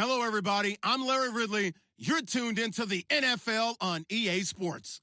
Hello, everybody. I'm Larry Ridley. You're tuned into the NFL on EA Sports.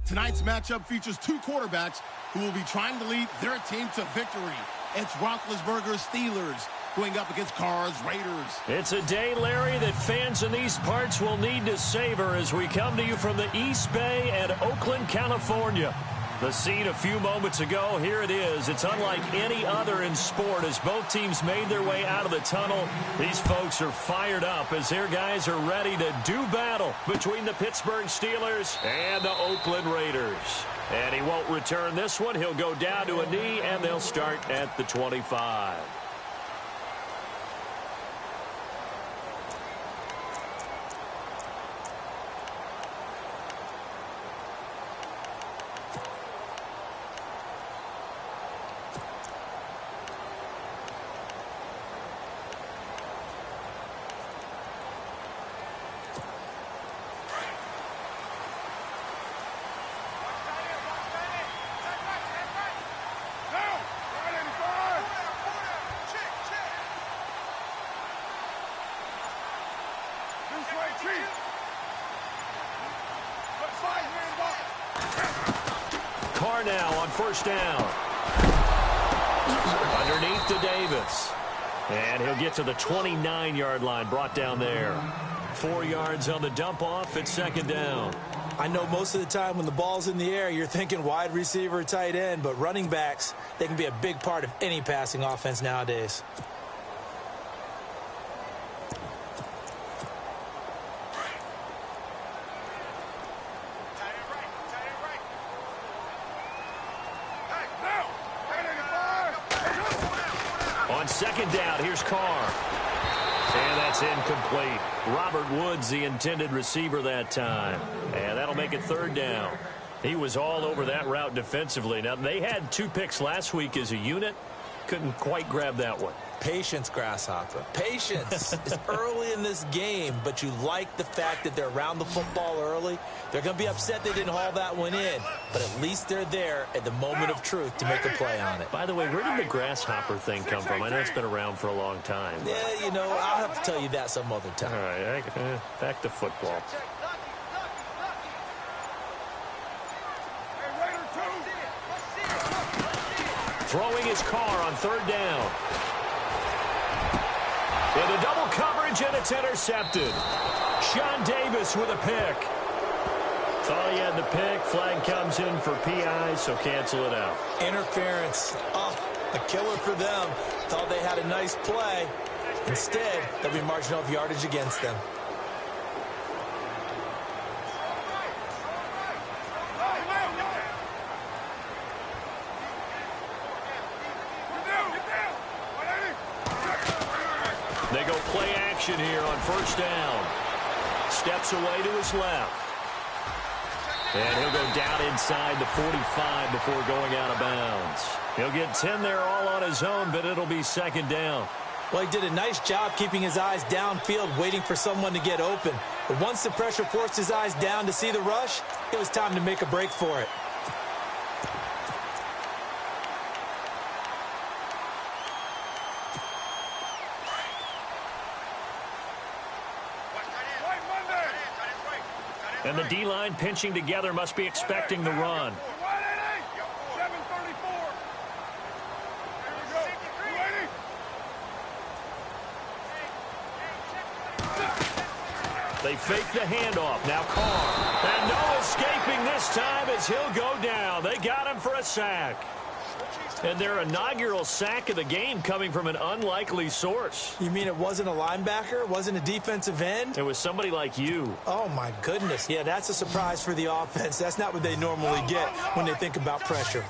Tonight's matchup features two quarterbacks who will be trying to lead their team to victory. It's Roethlisberger's Steelers going up against Carr's Raiders. It's a day, Larry, that fans in these parts will need to savor as we come to you from the East Bay and Oakland, California. The scene a few moments ago, here it is. It's unlike any other in sport as both teams made their way out of the tunnel. These folks are fired up as their guys are ready to do battle between the Pittsburgh Steelers and the Oakland Raiders. And he won't return this one. He'll go down to a knee, and they'll start at the 25. Carr now on first down. Underneath to Davis. And he'll get to the 29-yard line, brought down there. 4 yards on the dump off. It's second down. I know most of the time when the ball's in the air, you're thinking wide receiver, tight end, but running backs, they can be a big part of any passing offense nowadays. On second down, here's Carr. And that's incomplete. Robert Woods, the intended receiver that time. And that'll make it third down. He was all over that route defensively. Now, they had 2 picks last week as a unit. Couldn't quite grab that one. Patience, Grasshopper. Patience. It's early in this game, but you like the fact that they're around the football early. They're going to be upset they didn't haul that one in, but at least they're there at the moment of truth to make a play on it. By the way, where did the grasshopper thing come from? I know it's been around for a long time. Yeah, you know, I'll have to tell you that some other time. All right, back to football. Throwing his Carr on third down. Into double coverage, and it's intercepted. Sean Davis with a pick. Thought he had the pick. Flag comes in for PI, so cancel it out. Interference. Oh, a killer for them. Thought they had a nice play. Instead, there'll be marginal yardage against them. They go play action here on first down. Steps away to his left. And he'll go down inside the 45 before going out of bounds. He'll get 10 there all on his own, but it'll be second down. Well, he did a nice job keeping his eyes downfield, waiting for someone to get open. But once the pressure forced his eyes down to see the rush, it was time to make a break for it. And the D-line pinching together must be expecting the run. They fake the handoff. Now Carr. And no escaping this time as he'll go down. They got him for a sack. And their inaugural sack of the game coming from an unlikely source. You mean it wasn't a linebacker? It wasn't a defensive end? It was somebody like you. Oh, my goodness. Yeah, that's a surprise for the offense. That's not what they normally get when they think about pressure.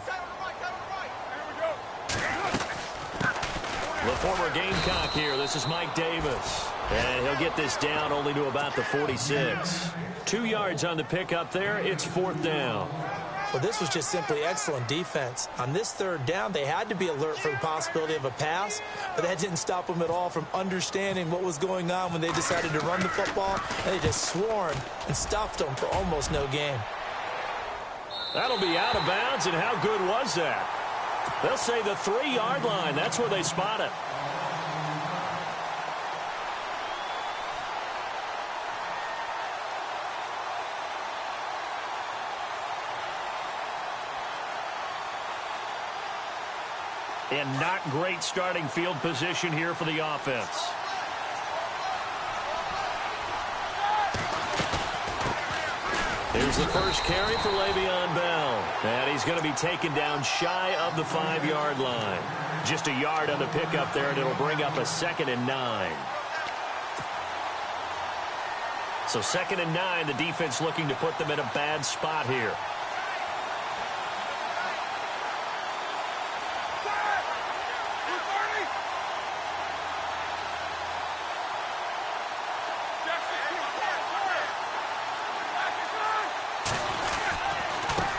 The former Gamecock here. This is Mike Davis. And he'll get this down only to about the 46. 2 yards on the pickup there. It's fourth down. Well, this was just simply excellent defense. On this third down, they had to be alert for the possibility of a pass, but that didn't stop them at all from understanding what was going on when they decided to run the football, and they just swarmed and stuffed them for almost no gain. That'll be out of bounds, and how good was that? They'll say the 3-yard line. That's where they spot it. And not great starting field position here for the offense. Here's the first carry for Le'Veon Bell. And he's going to be taken down shy of the 5-yard line. Just a yard on the pickup there, and it'll bring up a 2nd and 9. So 2nd and 9, the defense looking to put them in a bad spot here.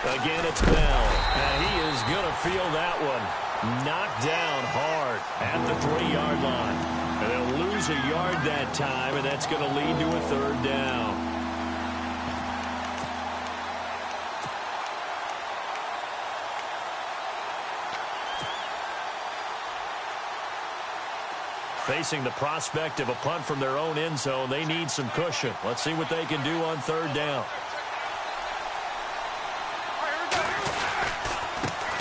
Again, it's Bell, and he is going to feel that one. Knocked down hard at the 3-yard line. And they'll lose a yard that time, and that's going to lead to a 3rd down. Facing the prospect of a punt from their own end zone, they need some cushion. Let's see what they can do on 3rd down.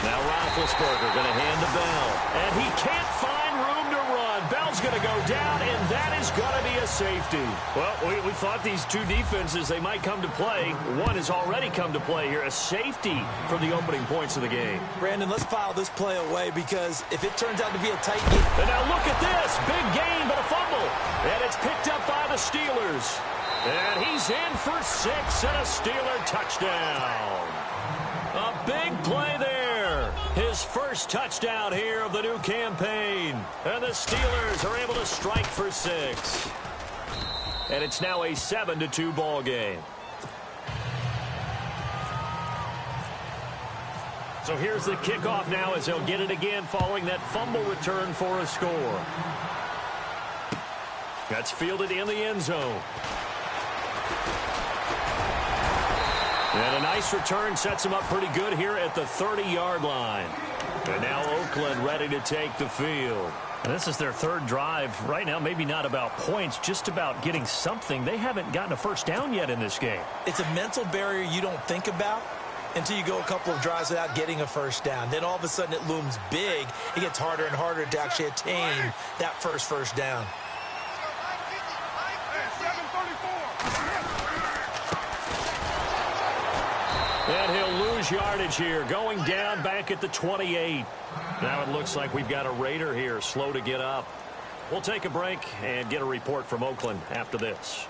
Now Roethlisberger going to hand to Bell. And he can't find room to run. Bell's going to go down, and that is going to be a safety. Well, we thought these two defenses, they might come to play. One has already come to play here. A safety from the opening points of the game. Brandon, let's file this play away because if it turns out to be a tight game. And now look at this. Big gain, but a fumble. And it's picked up by the Steelers. And he's in for 6 and a Steeler touchdown. A big play there. His first touchdown here of the new campaign. And the Steelers are able to strike for 6. And it's now a 7-2 ball game. So here's the kickoff now as they'll get it again following that fumble return for a score. That's fielded in the end zone. And a nice return sets him up pretty good here at the 30-yard line. And now Oakland ready to take the field. And this is their 3rd drive. Right now, maybe not about points, just about getting something. They haven't gotten a first down yet in this game. It's a mental barrier you don't think about until you go a couple of drives without getting a first down. Then all of a sudden it looms big. It gets harder and harder to actually attain that first down. And he'll lose yardage here, going down back at the 28. Now it looks like we've got a Raider here, slow to get up. We'll take a break and get a report from Oakland after this.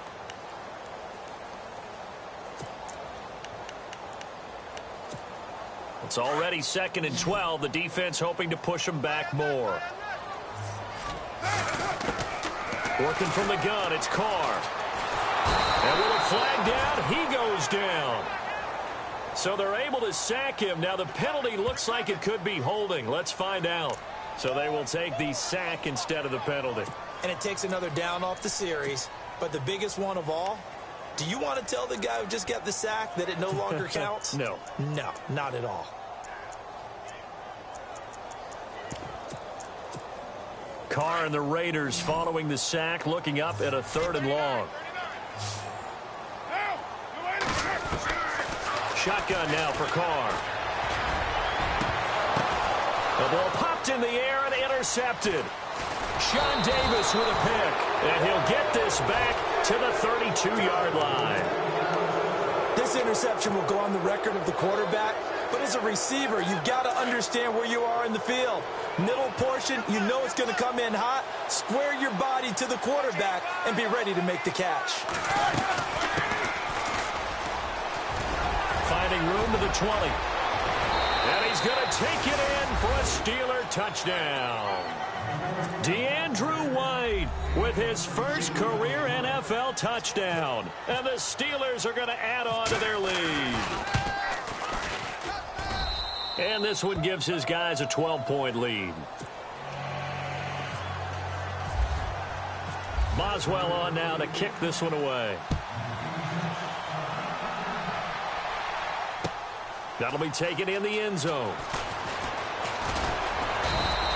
It's already 2nd and 12. The defense hoping to push them back more. Working from the gun, it's Carr. And with a flag down, he goes down. So they're able to sack him. Now the penalty looks like it could be holding. Let's find out. So they will take the sack instead of the penalty. And it takes another down off the series. But the biggest one of all, do you want to tell the guy who just got the sack that it no longer counts? No. No, not at all. Carr and the Raiders following the sack, looking up at a 3rd and long. Shotgun now for Carr. The ball popped in the air and intercepted. Sean Davis with a pick. And he'll get this back to the 32-yard line. This interception will go on the record of the quarterback. But as a receiver, you've got to understand where you are in the field. Middle portion, you know it's going to come in hot. Square your body to the quarterback and be ready to make the catch. Finding room to the 20. And he's going to take it in for a Steeler touchdown. DeAndrew White with his first career NFL touchdown. And the Steelers are going to add on to their lead. And this one gives his guys a 12-point lead. Boswell on now to kick this one away. That'll be taken in the end zone.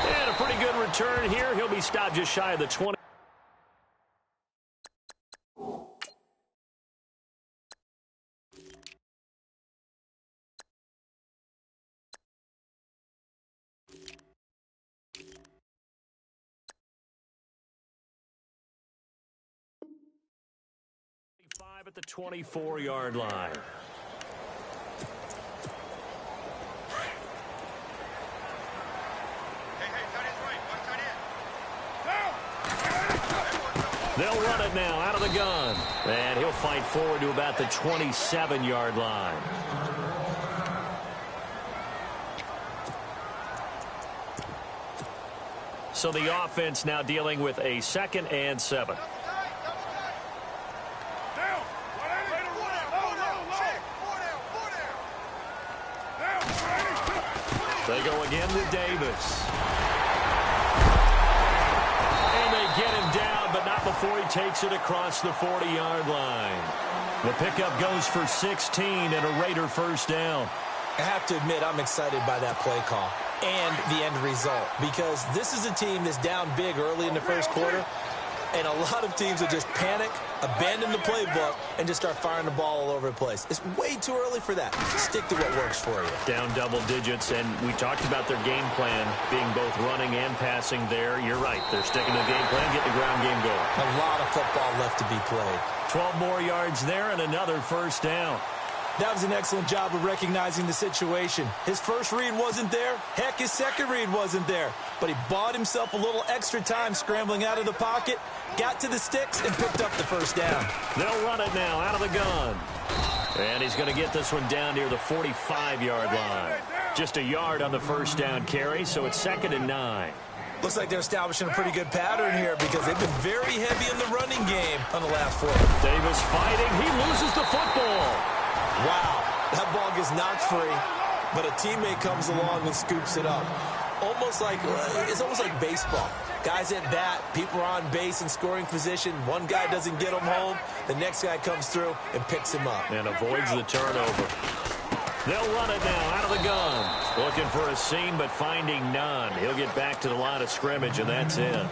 And a pretty good return here. He'll be stopped just shy of the 20. At the 24-yard line. They'll run it now out of the gun. And he'll fight forward to about the 27-yard line. So the offense now dealing with a 2nd and 7. They go again to Davis. And they get him down, but not before he takes it across the 40-yard line. The pickup goes for 16 and a Raider first down. I have to admit, I'm excited by that play call and the end result, because this is a team that's down big early in the first quarter, and a lot of teams will just panic, abandon the playbook, and just start firing the ball all over the place. It's way too early for that. Stick to what works for you. Down double digits, and we talked about their game plan being both running and passing there. You're right. They're sticking to the game plan, getting the ground game going. A lot of football left to be played. 12 more yards there and another first down. That was an excellent job of recognizing the situation. His first read wasn't there. Heck, his second read wasn't there. But he bought himself a little extra time scrambling out of the pocket, got to the sticks, and picked up the first down. They'll run it now out of the gun. And he's going to get this one down near the 45-yard line. Just a yard on the first down carry, so it's 2nd and 9. Looks like they're establishing a pretty good pattern here, because they've been very heavy in the running game on the last 4. Davis fighting. He loses the football. Wow, that ball gets knocked free, but a teammate comes along and scoops it up. It's almost like baseball. Guys at bat, people are on base in scoring position. One guy doesn't get him home. The next guy comes through and picks him up. And avoids the turnover. They'll run it now out of the gun. Looking for a seam, but finding none. He'll get back to the line of scrimmage, and that's it.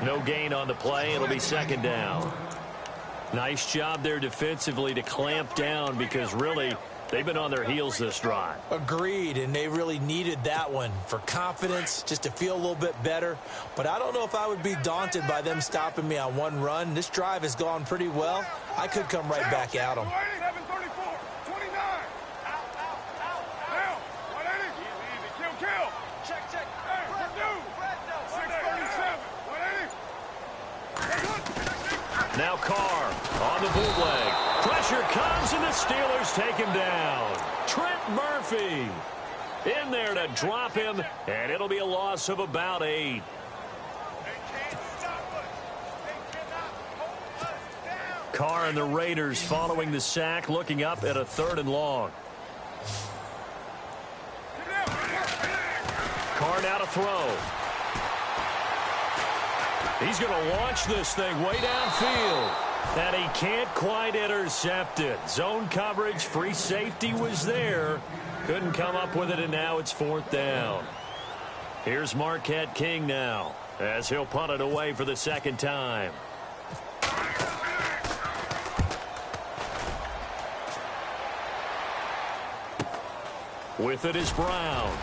No gain on the play. It'll be 2nd down. Nice job there defensively to clamp down, because really they've been on their heels this drive. Agreed, and they really needed that one for confidence, just to feel a little bit better. But I don't know if I would be daunted by them stopping me on one run. This drive has gone pretty well. I could come right back at them. Now Carr on the bootleg. Pressure comes, and the Steelers take him down. Trent Murphy in there to drop him, and it'll be a loss of about 8. Carr and the Raiders following the sack, looking up at a 3rd and long. Carr now to throw. He's going to launch this thing way downfield. And he can't quite intercept it. Zone coverage, free safety was there. Couldn't come up with it, and now it's 4th down. Here's Marquette King now, as he'll punt it away for the 2nd time. With it is Brown.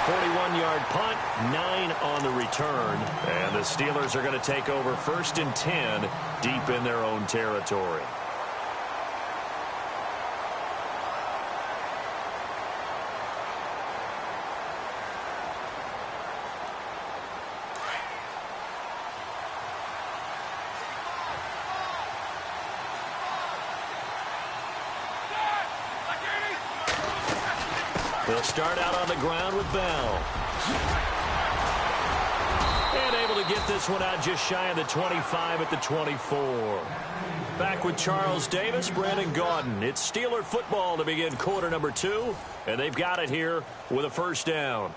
41-yard punt, 9 on the return. And the Steelers are going to take over 1st and 10 deep in their own territory. They'll start out on the ground with Bell. And able to get this one out just shy of the 25 at the 24. Back with Charles Davis, Brandon Gaudin. It's Steeler football to begin quarter number 2. And they've got it here with a first down.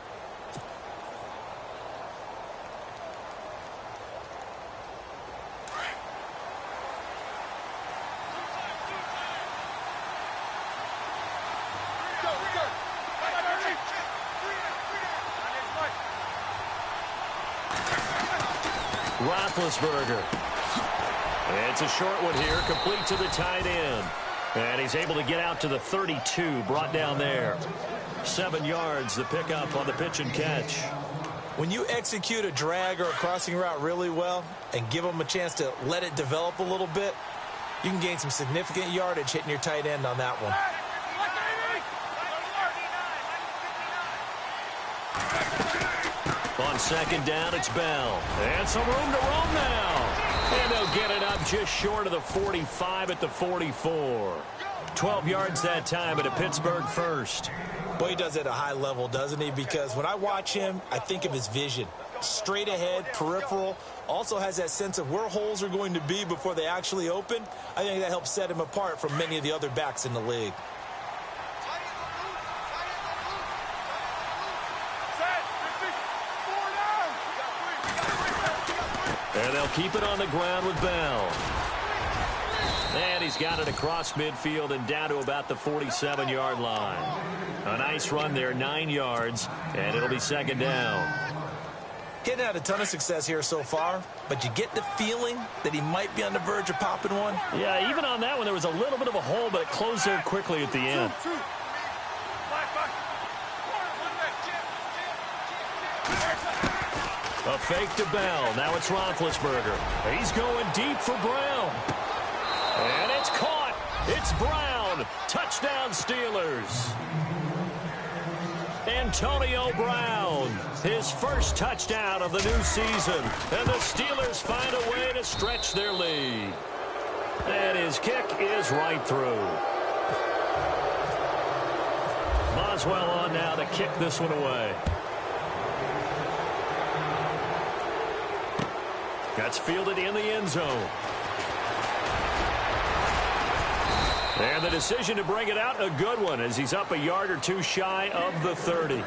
Roethlisberger. It's a short one here, complete to the tight end. And he's able to get out to the 32, brought down there. 7 yards, the pickup on the pitch and catch. When you execute a drag or a crossing route really well and give them a chance to let it develop a little bit, you can gain some significant yardage hitting your tight end on that one. On second down, it's Bell. And some room to roam now. And they'll get it up just short of the 45 at the 44. 12 yards that time at a Pittsburgh first. Boy, he does it at a high level, doesn't he? Because when I watch him, I think of his vision. Straight ahead, peripheral, also has that sense of where holes are going to be before they actually open. I think that helps set him apart from many of the other backs in the league. And they'll keep it on the ground with Bell. And he's got it across midfield and down to about the 47-yard line. A nice run there, 9 yards, and it'll be second down. Getting had a ton of success here so far, but you get the feeling that he might be on the verge of popping one. Yeah, even on that one, there was a little bit of a hole, but it closed there quickly at the end. A fake to Bell. Now it's Roethlisberger. He's going deep for Brown. And it's caught. It's Brown. Touchdown, Steelers. Antonio Brown, his first touchdown of the new season. And the Steelers find a way to stretch their lead. And his kick is right through. Boswell on now to kick this one away. That's fielded in the end zone. And the decision to bring it out, a good one, as he's up a yard or two shy of the 30.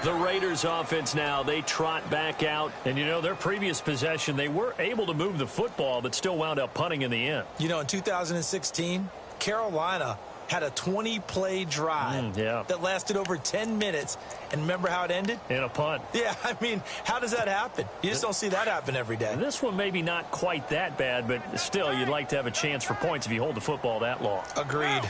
The Raiders offense now, they trot back out. And, you know, their previous possession, they were able to move the football, but still wound up punting in the end. You know, in 2016, Carolina had a 20-play drive that lasted over 10 minutes. And remember how it ended? In a punt. Yeah, I mean, how does that happen? You just don't see that happen every day. And this one maybe not quite that bad, but still, you'd like to have a chance for points if you hold the football that long. Agreed.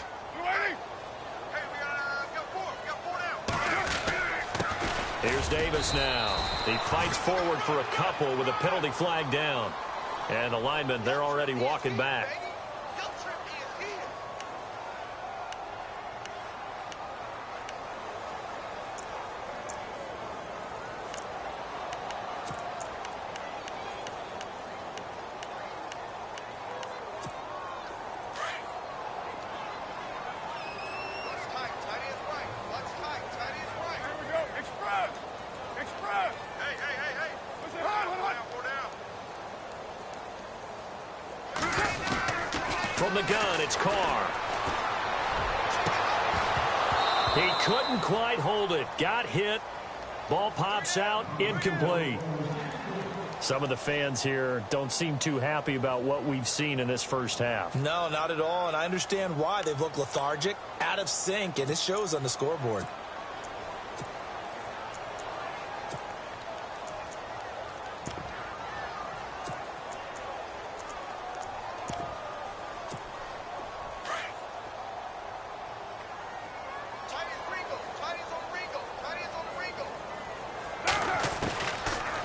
Here's Davis now. He fights forward for a couple with a penalty flag down. And the linemen, they're already walking back. From the gun, it's Carr. He couldn't quite hold it. Got hit. Ball pops out. Incomplete. Some of the fans here don't seem too happy about what we've seen in this first half. No, not at all, and I understand why. They've looked lethargic, out of sync, and it shows on the scoreboard.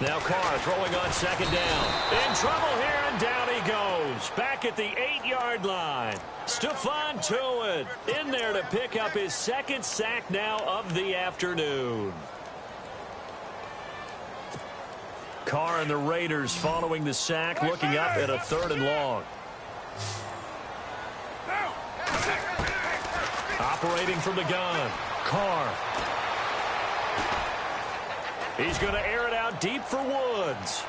Now Carr throwing on second down. In trouble here, and down he goes. Back at the 8-yard line. Stephon Tuitt in there to pick up his second sack now of the afternoon. Carr and the Raiders following the sack, looking up at a 3rd and long. Operating from the gun. Carr. He's going to air it out deep for Woods.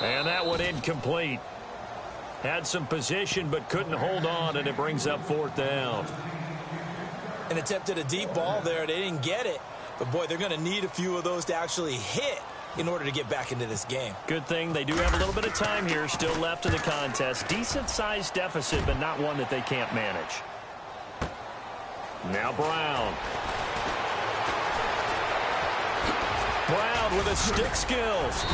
And that one incomplete. Had some position but couldn't hold on, and it brings up 4th down. An attempt at a deep ball there. They didn't get it. But, boy, they're going to need a few of those to actually hit in order to get back into this game. Good thing they do have a little bit of time here still left in the contest. Decent-sized deficit, but not one that they can't manage. Now Brown. Brown with his stick skills.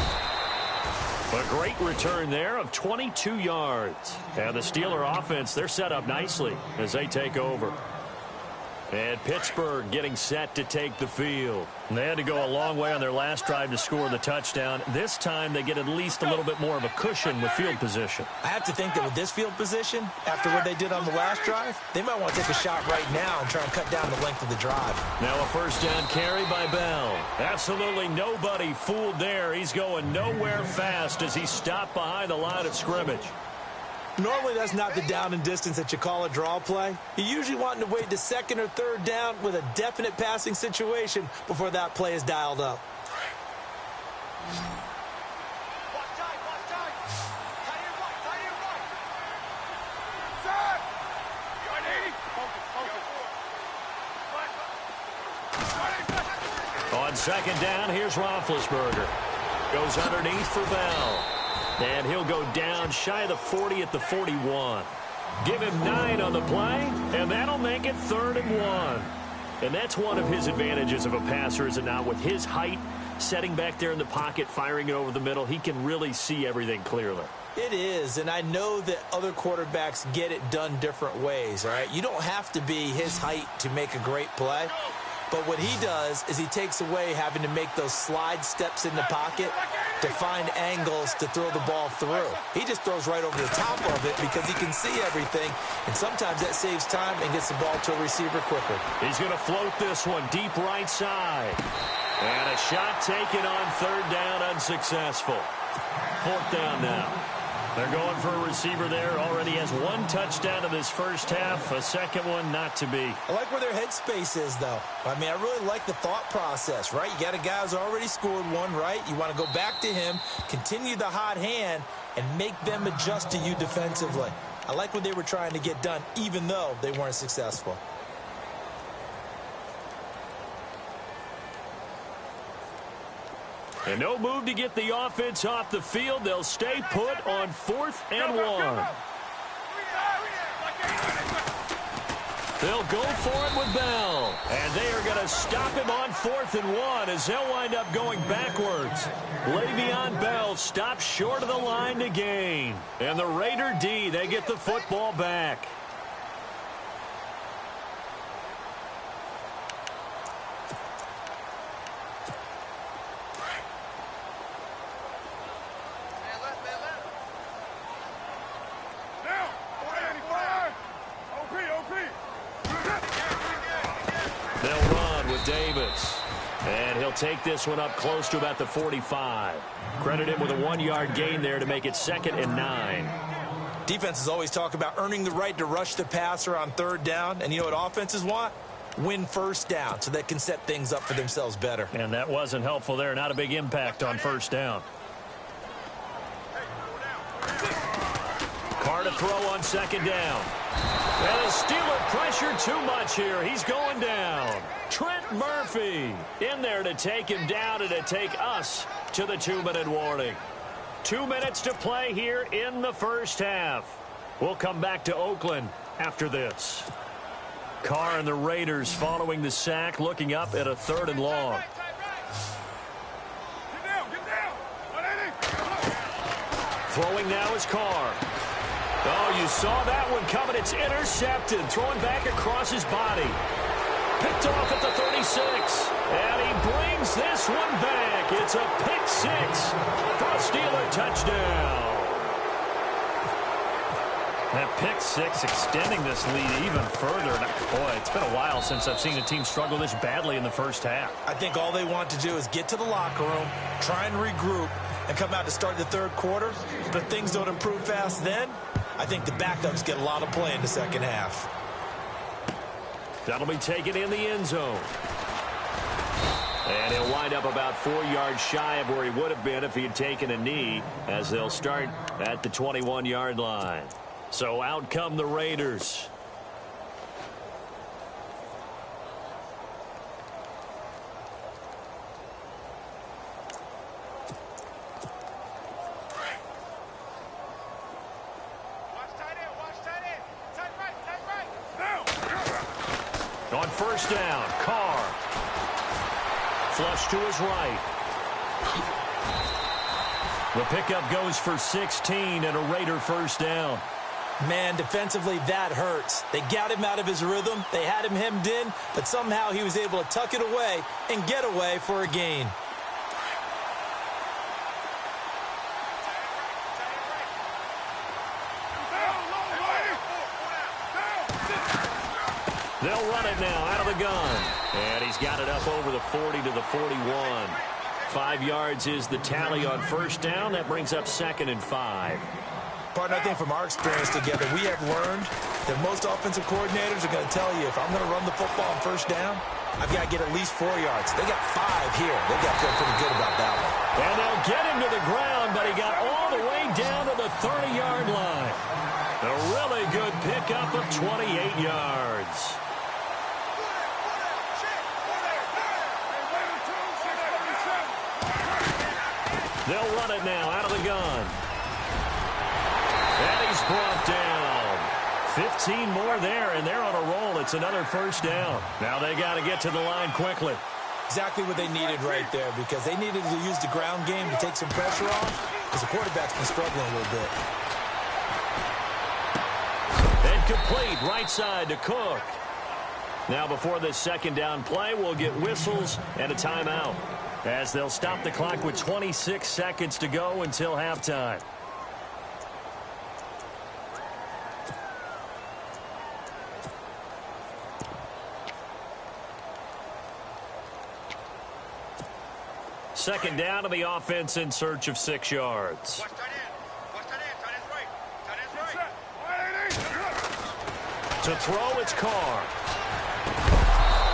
A great return there of 22 yards. And the Steeler offense, they're set up nicely as they take over. And Pittsburgh getting set to take the field. And they had to go a long way on their last drive to score the touchdown. This time they get at least a little bit more of a cushion with field position. I have to think that with this field position, after what they did on the last drive, they might want to take a shot right now and try and cut down the length of the drive. Now a first down carry by Bell. Absolutely nobody fooled there. He's going nowhere fast as he stopped behind the line of scrimmage. Normally, that's not the down and distance that you call a draw play. You're usually wanting to wait to second or third down with a definite passing situation before that play is dialed up. On second down, here's Roethlisberger. Goes underneath for Bell. And he'll go down shy of the 40 at the 41. Give him 9 on the play, and that'll make it 3rd and 1. And that's one of his advantages of a passer, is it not? With his height, setting back there in the pocket, firing it over the middle, he can really see everything clearly. It is, and I know that other quarterbacks get it done different ways, all right? You don't have to be his height to make a great play. But what he does is he takes away having to make those slide steps in the pocket to find angles to throw the ball through. He just throws right over the top of it because he can see everything, and sometimes that saves time and gets the ball to a receiver quicker. He's going to float this one deep right side. And a shot taken on 3rd down, unsuccessful. 4th down now. They're going for a receiver there. Already has 1 touchdown in this first half. A second one not to be. I like where their headspace is, though. I mean, I really like the thought process, right? You got a guy who's already scored 1, right? You want to go back to him, continue the hot hand, and make them adjust to you defensively. I like what they were trying to get done, even though they weren't successful. And no move to get the offense off the field. They'll stay put on 4th and 1. They'll go for it with Bell. And they are going to stop him on 4th and 1 as they'll wind up going backwards. Le'Veon Bell stops short of the line to gain. And the Raider D, they get the football back. They'll run with Davis. And he'll take this one up close to about the 45. Credit him with a 1-yard gain there to make it 2nd and 9. Defenses always talk about earning the right to rush the passer on 3rd down. And you know what offenses want? Win 1st down so they can set things up for themselves better. And that wasn't helpful there. Not a big impact on 1st down. Carr to throw on 2nd down. And the Steeler pressure too much here. He's going down. Trent Murphy in there to take him down and to take us to the 2-minute warning. 2 minutes to play here in the first half. We'll come back to Oakland after this. Carr and the Raiders following the sack, looking up at a 3rd and long. Throwing now is Carr. Oh, you saw that one coming. It's intercepted. Throwing back across his body. Picked off at the 36. And he brings this one back. It's a pick 6 for a Steeler touchdown. That pick 6 extending this lead even further. Boy, it's been a while since I've seen a team struggle this badly in the first half. I think all they want to do is get to the locker room, try and regroup, and come out to start the 3rd quarter. But things don't improve fast then. I think the backups get a lot of play in the second half. That'll be taken in the end zone. And he'll wind up about 4 yards shy of where he would have been if he had taken a knee, as they'll start at the 21-yard line. So out come the Raiders. On 1st down, Carr. Flush to his right. The pickup goes for 16 and a Raider 1st down. Man, defensively, that hurts. They got him out of his rhythm. They had him hemmed in, but somehow he was able to tuck it away and get away for a gain. They'll run it now out of the gun. And he's got it up over the 40 to the 41. 5 yards is the tally on first down. That brings up 2nd and 5. Partner, I think from our experience together, we have learned that most offensive coordinators are going to tell you, if I'm going to run the football on first down, I've got to get at least 4 yards. They got 5 here. They got to feel pretty good about that one. And they'll get him to the ground, but he got all the way down to the 30-yard line. A really good pickup of 28 yards. They'll run it now out of the gun. And he's brought down. 15 more there, and they're on a roll. It's another first down. Now they got to get to the line quickly. Exactly what they needed right there, because they needed to use the ground game to take some pressure off, because the quarterback's been struggling a little bit. And complete right side to Cook. Now before this second down play, we'll get whistles and a timeout, as they'll stop the clock with 26 seconds to go until halftime. Second down to the offense in search of 6 yards. To throw, it's Carr.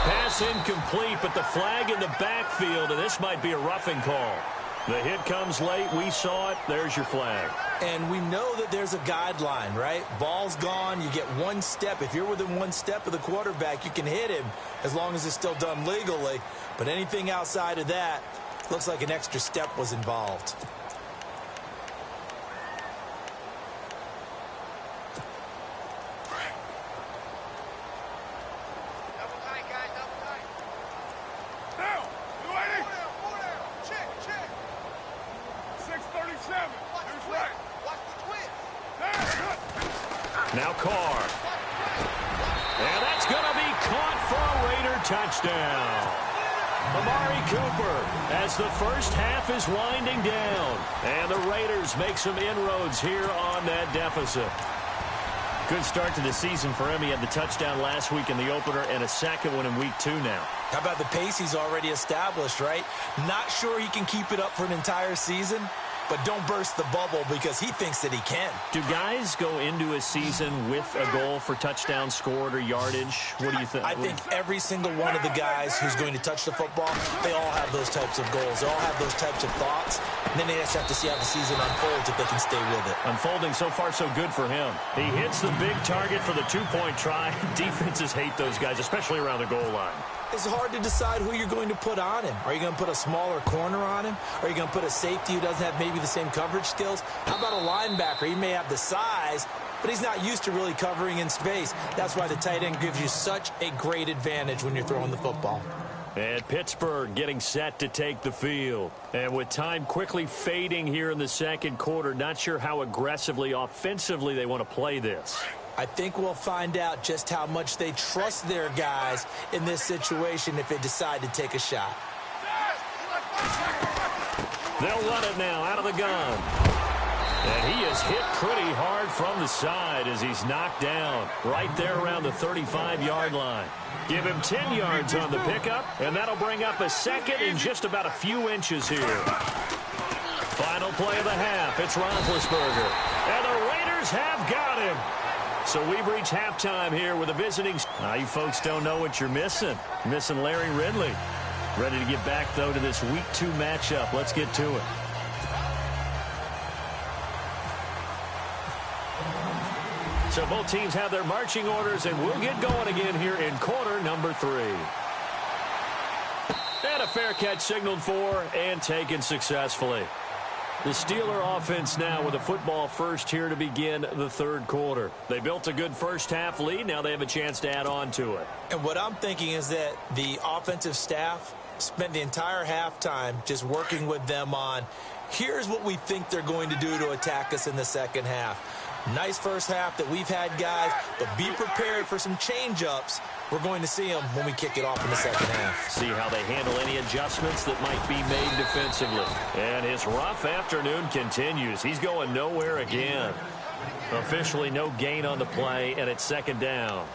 Pass incomplete, but the flag in the backfield, and this might be a roughing call. The hit comes late. We saw it. There's your flag. And we know that there's a guideline, right? Ball's gone. You get 1 step. If you're within 1 step of the quarterback, you can hit him as long as it's still done legally. But anything outside of that, looks like an extra step was involved. Now Carr. And that's going to be caught for a Raider touchdown. Amari Cooper, as the first half is winding down. And the Raiders make some inroads here on that deficit. Good start to the season for him. He had the touchdown last week in the opener and a second one in week 2 now. How about the pace he's already established, right? Not sure he can keep it up for an entire season, but don't burst the bubble because he thinks that he can. Do guys go into a season with a goal for touchdown scored or yardage? What do you think? I think every single one of the guys who's going to touch the football, they all have those types of goals. They all have those types of thoughts. And then they just have to see how the season unfolds if they can stay with it. Unfolding so far so good for him. He hits the big target for the 2-point try. Defenses hate those guys, especially around the goal line. It's hard to decide who you're going to put on him. Are you going to put a smaller corner on him? Are you going to put a safety who doesn't have maybe the same coverage skills? How about a linebacker? He may have the size, but he's not used to really covering in space. That's why the tight end gives you such a great advantage when you're throwing the football. And Pittsburgh getting set to take the field. And with time quickly fading here in the second quarter, not sure how aggressively, offensively they want to play this. I think we'll find out just how much they trust their guys in this situation if they decide to take a shot. They'll run it now out of the gun. And he is hit pretty hard from the side as he's knocked down right there around the 35-yard line. Give him 10 yards on the pickup, and that'll bring up a second in just about a few inches here. Final play of the half. It's Roethlisberger. And the Raiders have got him. So we've reached halftime here with a visiting. You folks don't know what you're missing. You're missing Larry Ridley. Ready to get back, though, to this Week 2 matchup. Let's get to it. So both teams have their marching orders, and we'll get going again here in quarter number 3. And a fair catch signaled for and taken successfully. The Steeler offense now with a football first here to begin the third quarter. They built a good first half lead. Now they have a chance to add on to it. And what I'm thinking is that the offensive staff spent the entire halftime just working with them on, here's what we think they're going to do to attack us in the second half. Nice first half that we've had, guys, but be prepared for some change-ups. We're going to see them when we kick it off in the second half. See how they handle any adjustments that might be made defensively. And his rough afternoon continues. He's going nowhere again. Officially no gain on the play, and it's second down.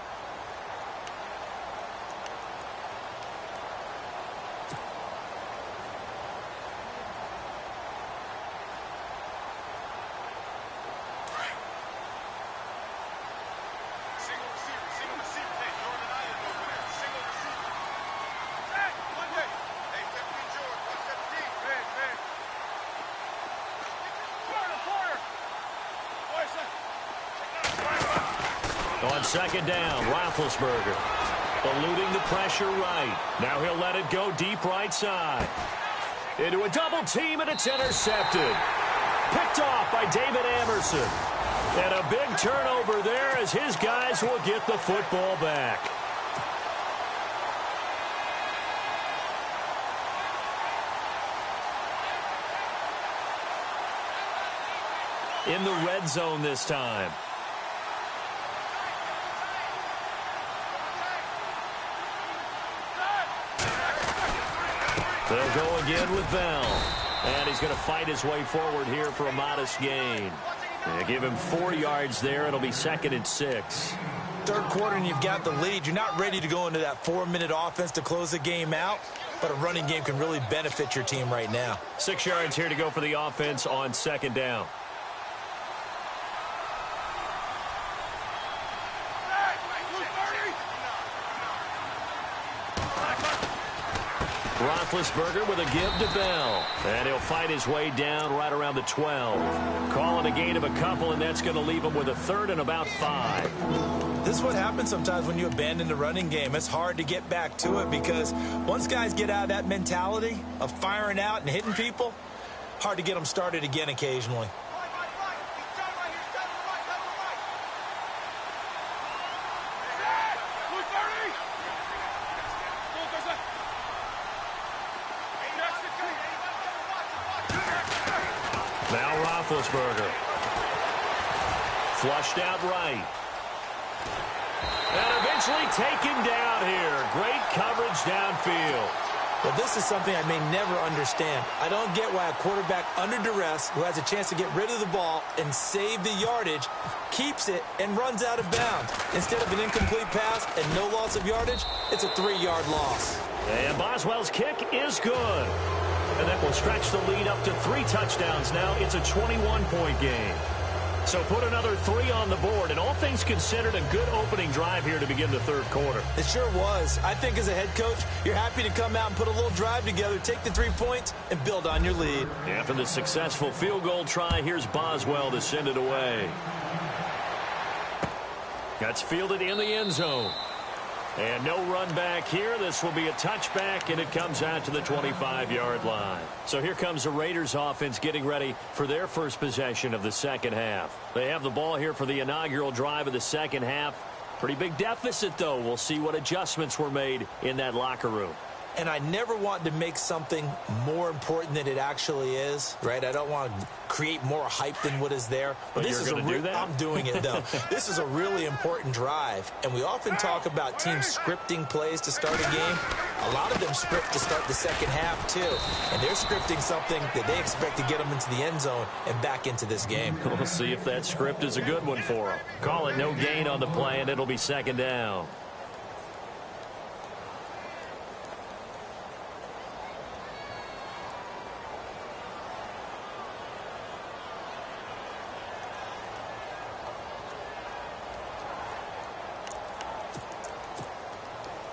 On second down, Roethlisberger eluding the pressure right. Now he'll let it go deep right side. Into a double team, and it's intercepted. Picked off by David Amerson. And a big turnover there as his guys will get the football back. In the red zone this time. They'll go again with Bell. And he's going to fight his way forward here for a modest gain. They give him 4 yards there. It'll be second and 6. Third quarter and you've got the lead. You're not ready to go into that 4-minute offense to close the game out, but a running game can really benefit your team right now. 6 yards here to go for the offense on second down. Roethlisberger with a give to Bell. And he'll fight his way down right around the 12. Calling a gain of a couple, and that's going to leave him with a third and about 5. This is what happens sometimes when you abandon the running game. It's hard to get back to it because once guys get out of that mentality of firing out and hitting people, hard to get them started again occasionally. Now Roethlisberger. Flushed out right. And eventually taken down here. Great coverage downfield. Well, this is something I may never understand. I don't get why a quarterback under duress who has a chance to get rid of the ball and save the yardage keeps it and runs out of bounds. Instead of an incomplete pass and no loss of yardage, it's a 3-yard loss. And Boswell's kick is good. And that will stretch the lead up to 3 touchdowns now. It's a 21-point game. So put another 3 on the board, and all things considered, a good opening drive here to begin the third quarter. It sure was. I think as a head coach, you're happy to come out and put a little drive together, take the 3 points, and build on your lead. After the successful field goal try, here's Boswell to send it away. That's fielded in the end zone. And no run back here. This will be a touchback, and it comes out to the 25-yard line. So here comes the Raiders offense getting ready for their first possession of the second half. They have the ball here for the inaugural drive of the second half. Pretty big deficit, though. We'll see what adjustments were made in that locker room. And I never want to make something more important than it actually is, right? I don't want to create more hype than what is there. But this is going to do that? I'm doing it, though. This is a really important drive. And we often talk about teams scripting plays to start a game. A lot of them script to start the second half, too. And they're scripting something that they expect to get them into the end zone and back into this game. We'll see if that script is a good one for them. Call it no gain on the play, and it'll be second down.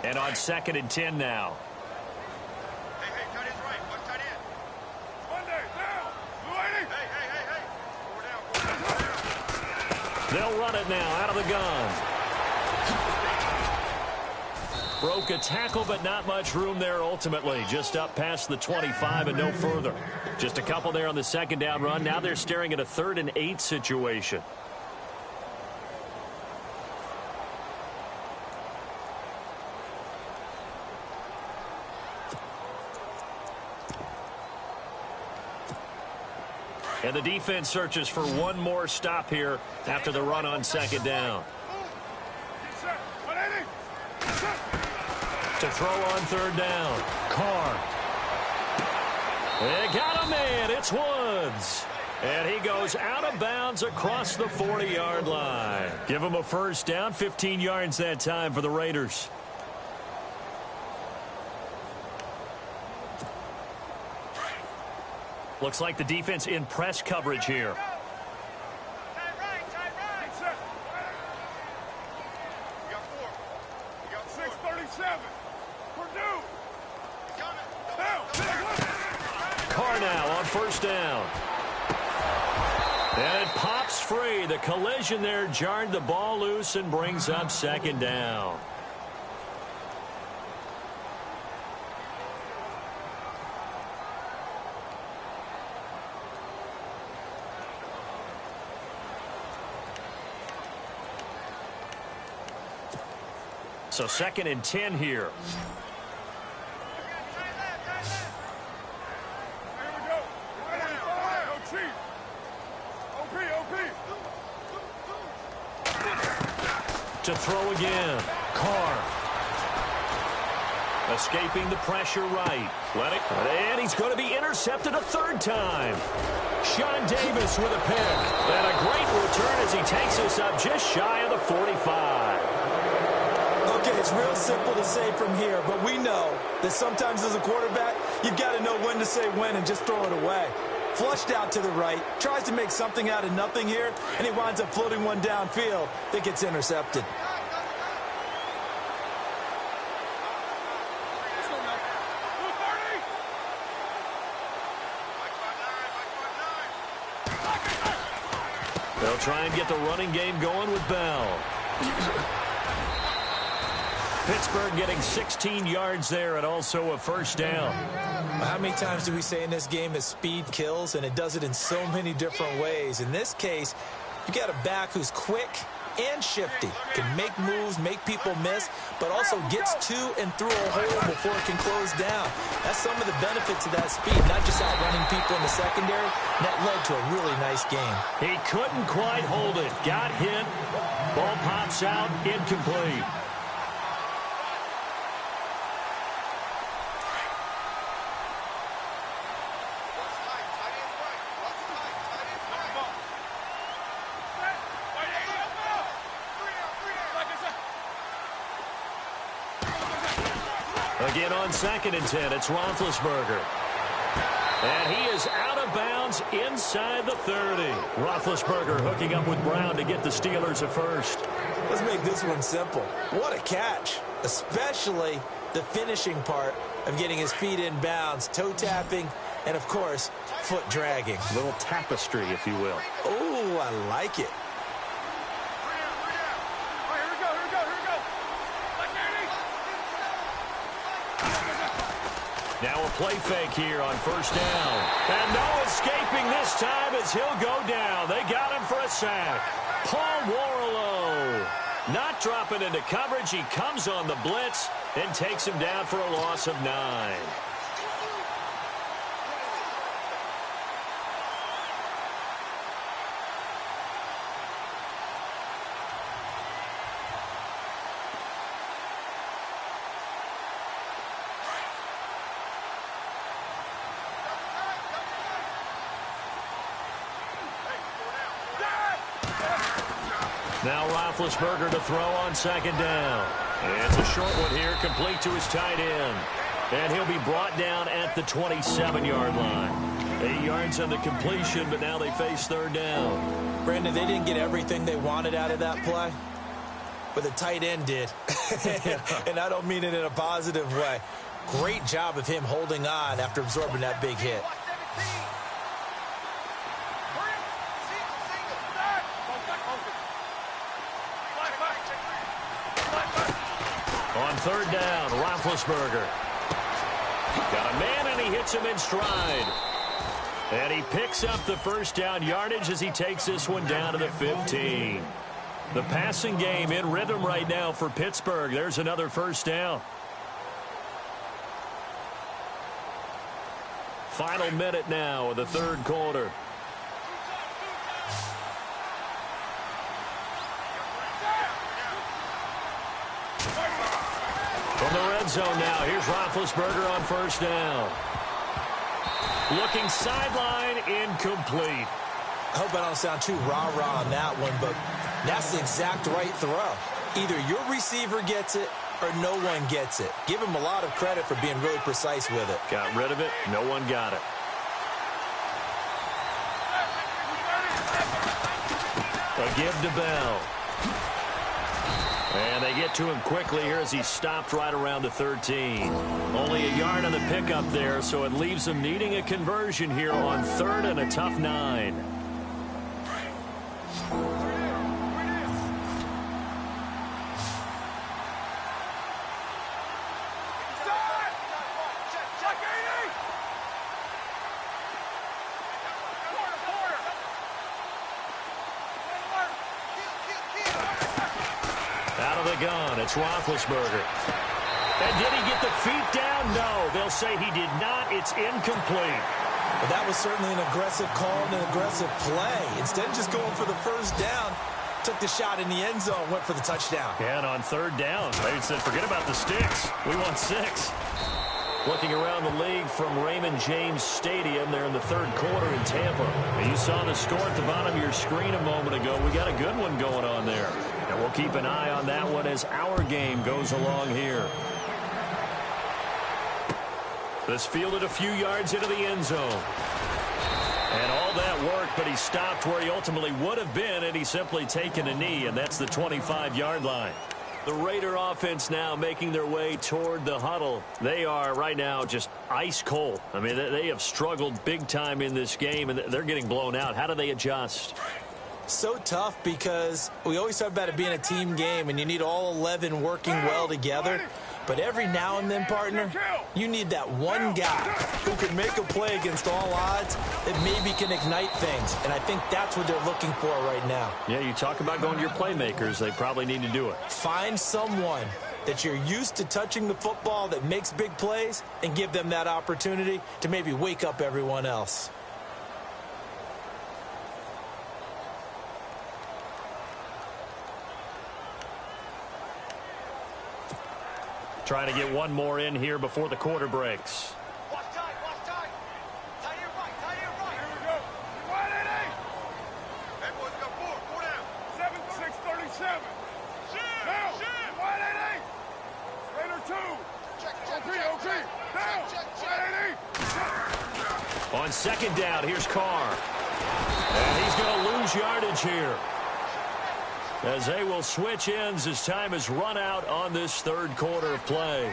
And on second and 10 now. Hey, tight end's right. Watch tight end. Monday, down. Hey. They'll run it now out of the gun. Broke a tackle, but not much room there ultimately. Just up past the 25 and no further. Just a couple there on the second down run. Now they're staring at a 3rd and 8 situation. And the defense searches for one more stop here after the run on second down. To throw on third down. Carr. They got a man. It's Woods. And he goes out of bounds across the 40-yard line. Give him a first down, 15 yards that time for the Raiders. Looks like the defense in press coverage here. Carr now on first down. And it pops free. The collision there jarred the ball loose and brings up second down. So 2nd and 10 here. To throw again. Carr. Escaping the pressure right. And he's going to be intercepted a third time. Sean Davis with a pick. And a great return as he takes us up just shy of the 45. Okay, it's real simple to say from here, but we know that sometimes as a quarterback, you've got to know when to say when and just throw it away. Flushed out to the right, tries to make something out of nothing here, and he winds up floating one downfield that gets intercepted. They'll try and get the running game going with Bell. Pittsburgh getting 16 yards there and also a first down. How many times do we say in this game that speed kills, and it does it in so many different ways? In this case, you got a back who's quick and shifty, can make moves, make people miss, but also gets to and through a hole before it can close down. That's some of the benefits of that speed, not just outrunning people in the secondary. And that led to a really nice game. He couldn't quite hold it. Got hit. Ball pops out, incomplete. Again on 2nd and 10, it's Roethlisberger. And he is out of bounds inside the 30. Roethlisberger hooking up with Brown to get the Steelers a first. Let's make this one simple. What a catch, especially the finishing part of getting his feet in bounds, toe tapping, and, of course, foot dragging. A little tapestry, if you will. Oh, I like it. Now a play fake here on first down. And no escaping this time as he'll go down. They got him for a sack. Paul Warlow not dropping into coverage. He comes on the blitz and takes him down for a loss of 9. Now Roethlisberger to throw on second down. It's a short one here, complete to his tight end. And he'll be brought down at the 27-yard line. 8 yards on the completion, but now they face third down. Brandon, they didn't get everything they wanted out of that play, but the tight end did. And I don't mean it in a positive way. Great job of him holding on after absorbing that big hit. On third down, Roethlisberger. Got a man, and he hits him in stride. And he picks up the first down yardage as he takes this one down to the 15. The passing game in rhythm right now for Pittsburgh. There's another first down. Final minute now of the third quarter. From the red zone now, here's Roethlisberger on first down. Looking sideline, incomplete. I hope I don't sound too rah-rah on that one, but that's the exact right throw. Either your receiver gets it or no one gets it. Give him a lot of credit for being really precise with it. Got rid of it. No one got it. A give to Bell. And they get to him quickly here as he stopped right around the 13. Only a yard on the pickup there, so it leaves him needing a conversion here on 3rd and a tough 9. Gun. It's Roethlisberger. And did he get the feet down? No. They'll say he did not. It's incomplete. Well, that was certainly an aggressive call and an aggressive play. Instead of just going for the first down, took the shot in the end zone, went for the touchdown. And on 3rd down, they said, forget about the sticks. We want 6. Looking around the league from Raymond James Stadium, they're in the 3rd quarter in Tampa. And you saw the score at the bottom of your screen a moment ago. We got a good one going on there. And we'll keep an eye on that one as our game goes along here. This fielded a few yards into the end zone. And all that work, but he stopped where he ultimately would have been, and he's simply taken a knee, and that's the 25-yard line. The Raider offense now making their way toward the huddle. They are right now just ice cold. I mean, they have struggled big time in this game, and they're getting blown out. How do they adjust? So tough because we always talk about it being a team game, and you need all 11 working well together. But every now and then, partner, you need that one guy who can make a play against all odds that maybe can ignite things. And I think that's what they're looking for right now. Yeah, you talk about going to your playmakers. They probably need to do it. Find someone that you're used to touching the football that makes big plays and give them that opportunity to maybe wake up everyone else. Trying to get one more in here before the quarter breaks. Watch tight, watch tight. Tight here right, tight here right. Here we go. Wide at 8. Hey, boys, got 4 down. 7-6-37. Shit. Wide at 8. Raider 2. Check. Okay. Down. Wide at 8. On 2nd down, here's Carr. And he's going to lose yardage here, as they will switch ends as time is run out on this 3rd quarter of play.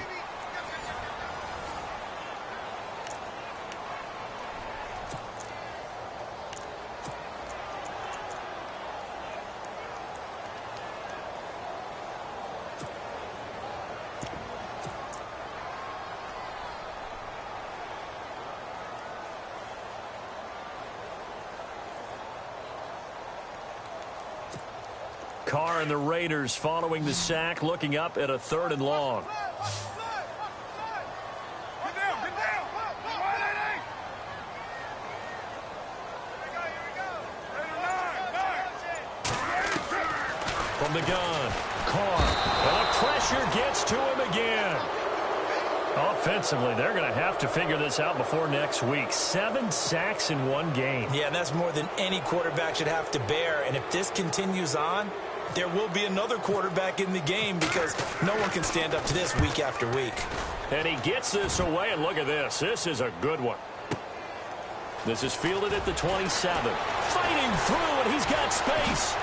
Carr and the Raiders following the sack, looking up at a 3rd and long. Get down. Wide at 8. Here we go. From the gun, Carr. And the pressure gets to him again. Offensively, they're going to have to figure this out before next week. 7 sacks in one game. Yeah, and that's more than any quarterback should have to bear. And if this continues on, there will be another quarterback in the game because no one can stand up to this week after week. And he gets this away, and look at this. This is a good one. This is fielded at the 27. Fighting through, and he's got space.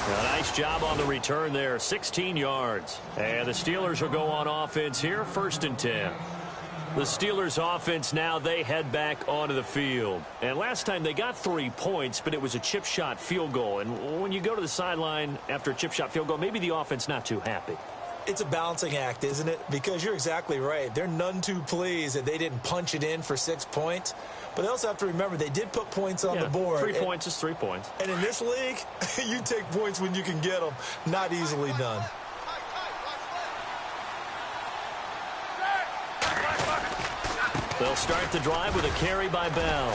A nice job on the return there, 16 yards. And the Steelers will go on offense here, 1st and 10. The Steelers offense now, they head back onto the field. And last time they got 3 points, but it was a chip shot field goal. And when you go to the sideline after a chip shot field goal, maybe the offense not too happy. It's a balancing act, isn't it? Because you're exactly right. They're none too pleased that they didn't punch it in for 6 points. But they also have to remember they did put points on the board. 3 points is 3 points. And in this league, you take points when you can get them. Not easily done. They'll start the drive with a carry by Bell.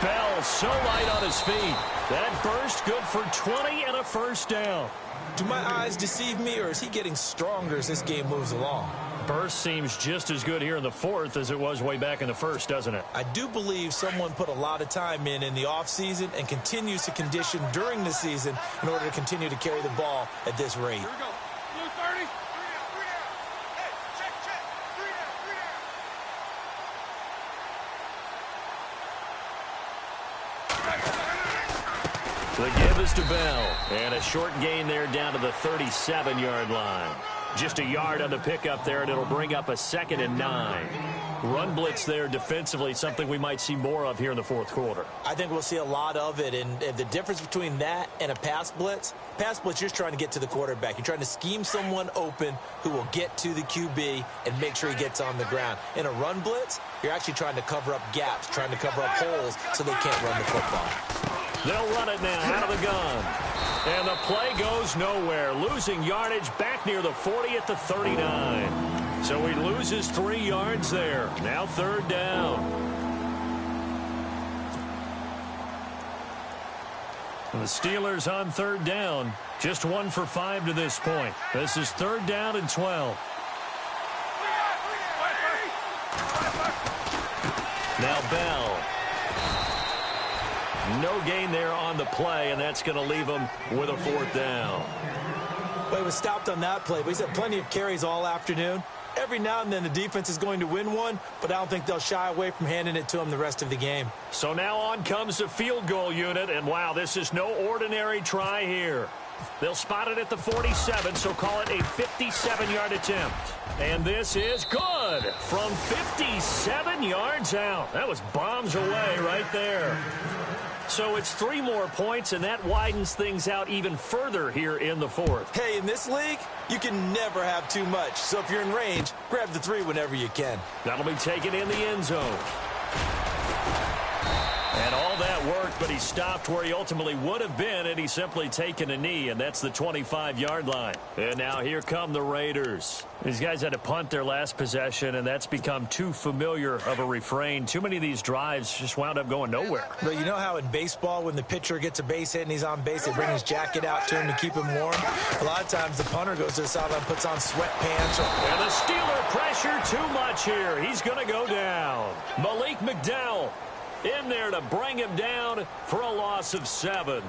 Bell so light on his feet. That burst good for 20 and a first down. Do my eyes deceive me, or is he getting stronger as this game moves along? Burst seems just as good here in the fourth as it was way back in the first, doesn't it? I do believe someone put a lot of time in the offseason and continues to condition during the season in order to continue to carry the ball at this rate. Here we go. Blue 30. 3 down, 3 down. Hey, check, check. 3 down, 3 down. The give is to Bell. And a short gain there down to the 37-yard line. Just a yard on the pickup there, and it'll bring up a 2nd and 9. Run blitz there defensively, something we might see more of here in the fourth quarter. I think we'll see a lot of it, and the difference between that and a pass blitz, you're just trying to get to the quarterback. You're trying to scheme someone open who will get to the QB and make sure he gets on the ground. In a run blitz, you're actually trying to cover up gaps, trying to cover up holes so they can't run the football. They'll run it now out of the gun. And the play goes nowhere. Losing yardage back near the 40 at the 39. So he loses 3 yards there. Now 3rd down. And the Steelers on 3rd down. Just 1 for 5 to this point. This is 3rd down and 12. Now Bell. No gain there on the play, and that's going to leave him with a 4th down. Well, he was stopped on that play, but he's had plenty of carries all afternoon. Every now and then the defense is going to win one, but I don't think they'll shy away from handing it to him the rest of the game. So now on comes the field goal unit, and wow, this is no ordinary try here. They'll spot it at the 47, so call it a 57-yard attempt. And this is good from 57 yards out. That was bombs away right there. So it's 3 more points, and that widens things out even further here in the fourth. Hey, in this league, you can never have too much. So if you're in range, grab the 3 whenever you can. That'll be taken in the end zone. And all that worked, but he stopped where he ultimately would have been had he simply taken a knee, and that's the 25-yard line. And now here come the Raiders. These guys had to punt their last possession, and that's become too familiar of a refrain. Too many of these drives just wound up going nowhere. But you know how in baseball, when the pitcher gets a base hit and he's on base, they bring his jacket out to him to keep him warm? A lot of times the punter goes to the sideline, puts on sweatpants. And the Steeler pressure too much here. He's going to go down. Malik McDowell in there to bring him down for a loss of 7.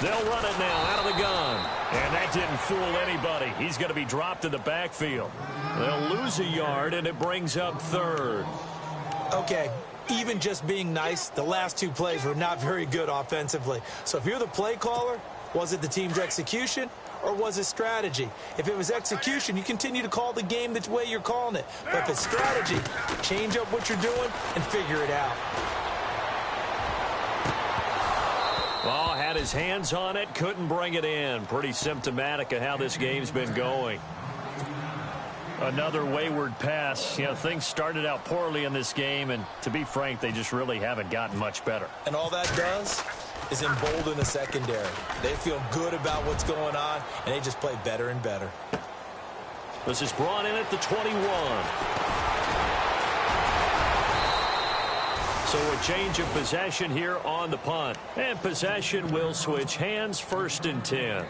They'll run it now out of the gun. And that didn't fool anybody. He's going to be dropped in the backfield. They'll lose a yard, and it brings up 3rd. Okay, even just being nice, the last 2 plays were not very good offensively. So if you're the play caller, was it the team's execution or was it strategy? If it was execution, you continue to call the game the way you're calling it. But if it's strategy, change up what you're doing and figure it out. Oh, had his hands on it, couldn't bring it in. Pretty symptomatic of how this game's been going. Another wayward pass. You know, things started out poorly in this game, and to be frank, they just really haven't gotten much better. And all that does is embolden the secondary. They feel good about what's going on, and they just play better and better. This is brought in at the 21. So a change of possession here on the punt. And possession will switch hands, 1st and 10.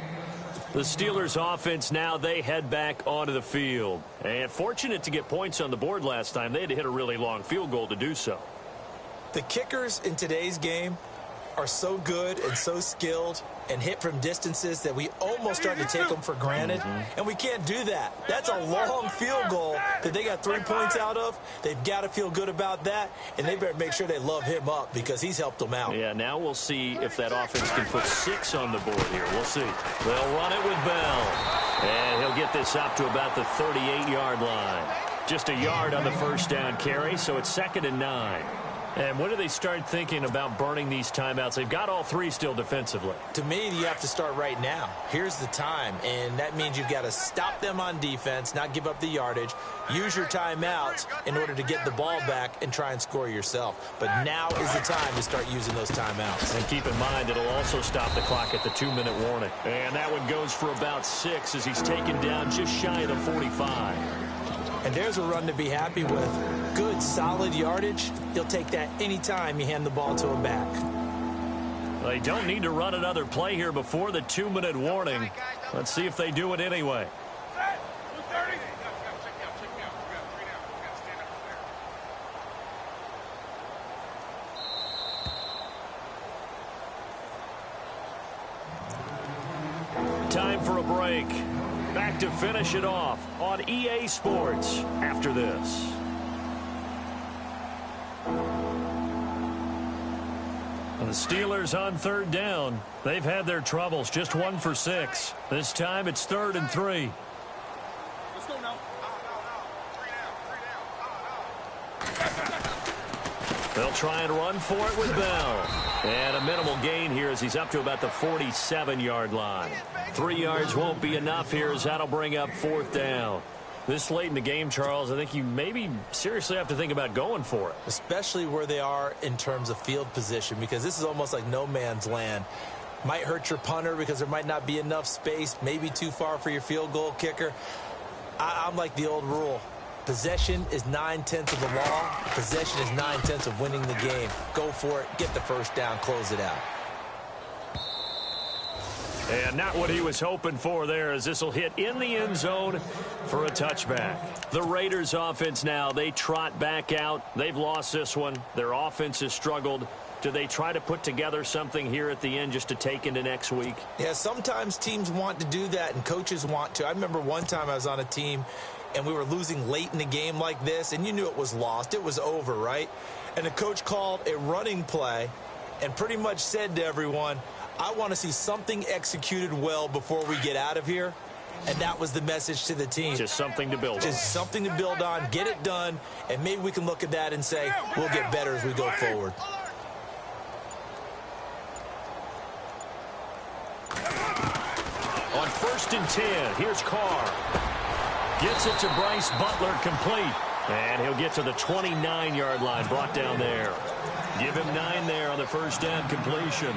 The Steelers offense now, they head back onto the field. And fortunate to get points on the board last time. They had to hit a really long field goal to do so. The kickers in today's game are so good and so skilled and hit from distances that we almost start to take them for granted. And we can't do that. That's a long field goal that they got 3 points out of. They've got to feel good about that, and they better make sure they love him up because he's helped them out. Yeah, now we'll see if that offense can put 6 on the board here. We'll see. They'll run it with Bell. And he'll get this up to about the 38-yard line. Just a yard on the 1st down carry, so it's 2nd and 9. And when do they start thinking about burning these timeouts? They've got all three still defensively. To me, you have to start right now. Here's the time, and that means you've got to stop them on defense, not give up the yardage, use your timeouts in order to get the ball back and try and score yourself. But now is the time to start using those timeouts. And keep in mind, it'll also stop the clock at the 2-minute warning. And that one goes for about 6 as he's taken down just shy of the 45. And there's a run to be happy with. Good, solid yardage. You'll take that anytime you hand the ball to a back. They don't need to run another play here before the 2-minute warning. Let's see if they do it anyway. Time for a break. Back to finish it off on EA Sports after this. The Steelers on 3rd down. They've had their troubles, just 1 for 6. This time it's 3rd and 3. Let's go now. They'll try and run for it with Bell. And a minimal gain here as he's up to about the 47-yard line. 3 yards won't be enough here as that'll bring up 4th down. This late in the game, Charles, I think you maybe seriously have to think about going for it. Especially where they are in terms of field position, because this is almost like no man's land. Might hurt your punter because there might not be enough space, maybe too far for your field goal kicker. I'm like the old rule. Possession is 9/10 of the law. Possession is 9/10 of winning the game. Go for it. Get the first down. Close it out. And not what he was hoping for there as this will hit in the end zone for a touchback. The Raiders offense now, they trot back out. They've lost this one. Their offense has struggled. Do they try to put together something here at the end just to take into next week? Yeah, sometimes teams want to do that and coaches want to. I remember one time I was on a team and we were losing late in the game like this, and you knew it was lost. It was over, right? And the coach called a running play and pretty much said to everyone, I want to see something executed well before we get out of here. And that was the message to the team. Just something to build on. Just something to build on, get it done, and maybe we can look at that and say, we'll get better as we go forward. On 1st and 10, here's Carr. Gets it to Bryce Butler, complete. And he'll get to the 29-yard line, brought down there. Give him 9 there on the first down completion.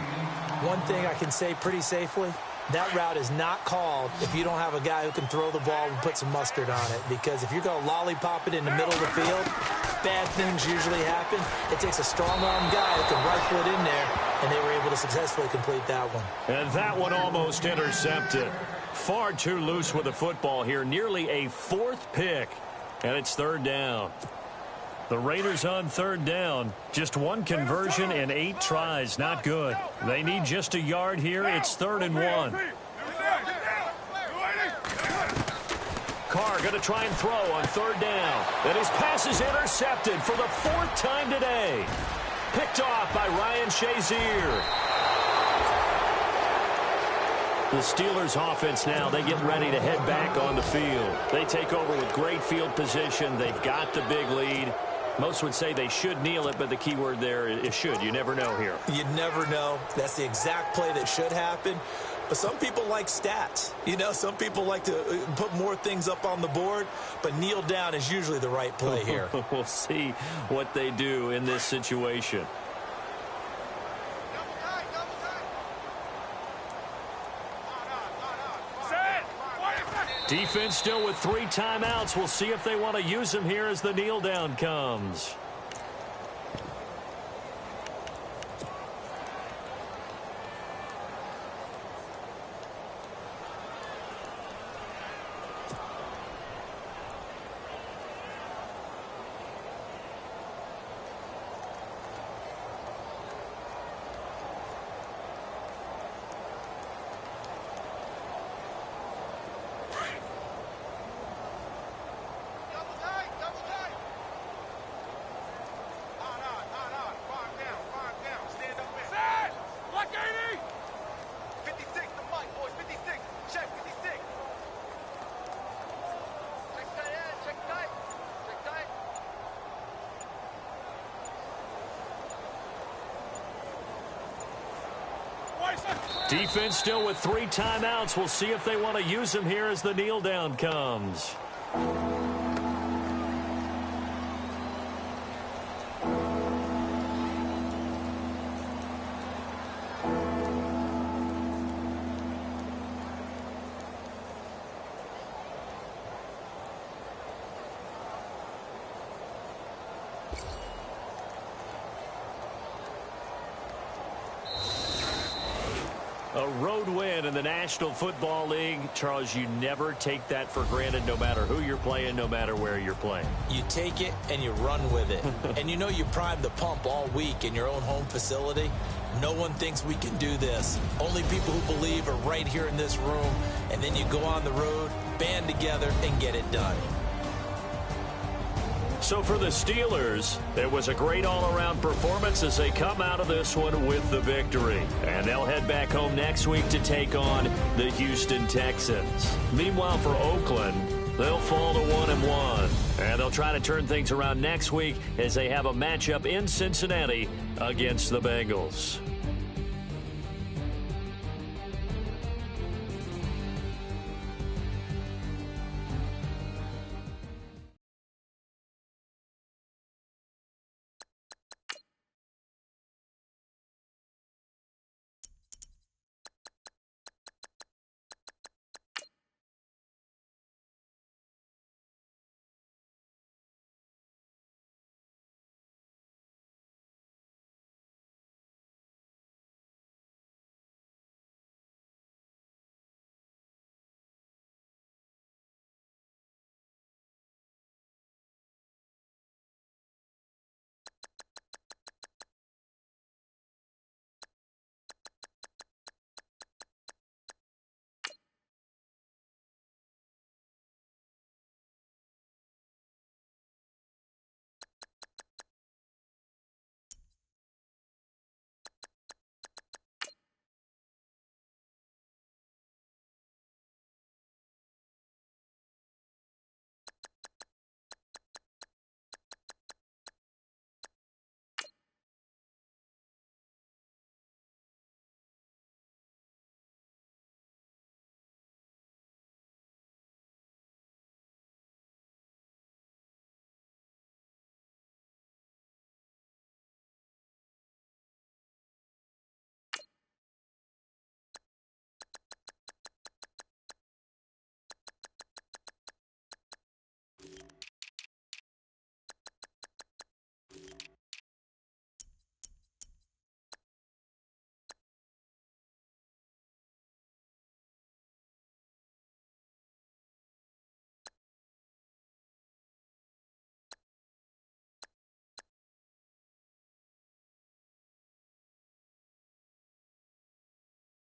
One thing I can say pretty safely, that route is not called if you don't have a guy who can throw the ball and put some mustard on it. Because if you're going to lollipop it in the middle of the field, bad things usually happen. It takes a strong-arm guy who can rifle it in there, and they were able to successfully complete that one. And that one almost intercepted. Far too loose with the football here. Nearly a 4th pick, and it's 3rd down. The Raiders on 3rd down. Just 1 conversion and 8 tries. Not good. They need just a yard here. It's 3rd and 1. Carr going to try and throw on 3rd down. And his pass is intercepted for the 4th time today. Picked off by Ryan Shazier. The Steelers offense now, they get ready to head back on the field. They take over with great field position. They've got the big lead. Most would say they should kneel it, but the key word there is should. You never know here. You never know. That's the exact play that should happen. But some people like stats. You know, some people like to put more things up on the board, but kneel down is usually the right play here. We'll see what they do in this situation. Defense still with 3 timeouts. We'll see if they want to use them here as the kneel down comes. Defense still with 3 timeouts. We'll see if they want to use them here as the kneel down comes. A road win in the National Football League. Charles, you never take that for granted no matter who you're playing, no matter where you're playing. You take it and you run with it. And you know you primed the pump all week in your own home facility. No one thinks we can do this. Only people who believe are right here in this room. And then you go on the road, band together, and get it done. So for the Steelers, it was a great all-around performance as they come out of this one with the victory. And they'll head back home next week to take on the Houston Texans. Meanwhile, for Oakland, they'll fall to 1-1. And they'll try to turn things around next week as they have a matchup in Cincinnati against the Bengals.